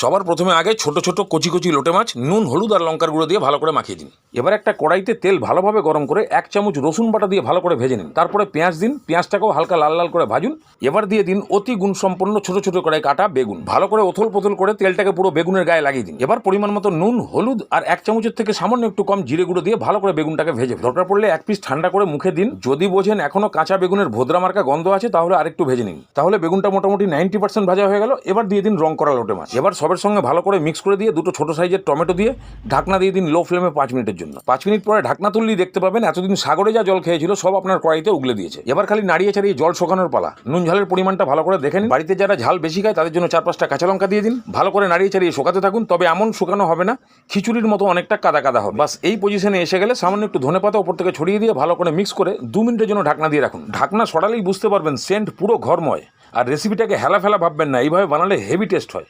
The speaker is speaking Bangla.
সবার প্রথমে আগে ছোট ছোট কচি কচি লোটে মাছ নুন হলুদ আর লঙ্কার গুঁড়ো দিয়ে ভালো করে মাখিয়ে দিন। এবার একটা কড়াইতে তেল ভালোভাবে গরম করে 1 চামচ রসুন বাটা দিয়ে ভালো করে ভেজে নিন। তারপরে পেঁয়াজ দিন, পেঁয়াজটাকেও হালকা লাল লাল করে ভাজুন। এবার দিয়ে দিন অতি গুণসম্পন্ন ছোট ছোট করে কাটা বেগুন। ভালো করে ওথল পোথল করে তেলটাকে পুরো বেগুনের গায়ে লাগিয়ে দিন। এবার পরিমাণ মতো নুন হলুদ আর 1 চামচের থেকে সামান্য একটু কম জিরে গুঁড়ো দিয়ে ভালো করে বেগুনটাকে ভেজে, দরকার পড়লে 1 পিস ঠান্ডা করে মুখে দিন। যদি বোঝেন এখনো কাঁচা বেগুনের ভোদরা মার্কা গন্ধ আছে তাহলে আরেকটু ভেজে নিন। তাহলে বেগুনটা মোটামুটি 90% ভাজা হয়ে গেল। এবার দিয়ে দিন রং করা লোটে মাছ। এবার সবের সঙ্গে ভালো করে মিক্স করে দিয়ে দুটো ছোট সাইজের টমেটো দিয়ে ঢাকনা দিয়ে দিন লো ফ্লেমে 5 মিনিটের জন্য। 5 মিনিট পরে ঢাকনা তুললেই দেখতে পাবেন এতদিন সাগরে যা জল খেয়েছিল সব আপনার কড়াইতে উগলে দিয়েছে। এবার খালি নাড়িয়ে ছাড়িয়ে জল শোকানোর পালা। নুন ঝালের পরিমাণটা ভালো করে দেখেন। বাড়িতে যারা ঝাল বেশি খায় তাদের জন্য 4-5টা কাঁচা লঙ্কা দিয়ে দিন। ভালো করে নাড়িয়ে ছাড়িয়ে শোকাতে থাকুন, তবে এমন শুকানো হবে না খিচুড়ির মতো অনেকটা কাদা কাদা হবে। বাস এই পজিশনে এসে গেলে সামান্য একটু ধনেপাতা উপর থেকে ছড়িয়ে দিয়ে ভালো করে মিক্স করে 2 মিনিটের জন্য ঢাকনা দিয়ে রাখুন। ঢাকনা সরালেই বুঝতে পারবেন সেন্ট পুরো ঘরময়। আর রেসিপিটাকে হেলা ফেলা ভাববেন না, এইভাবে বানালে হেভি টেস্ট হয়।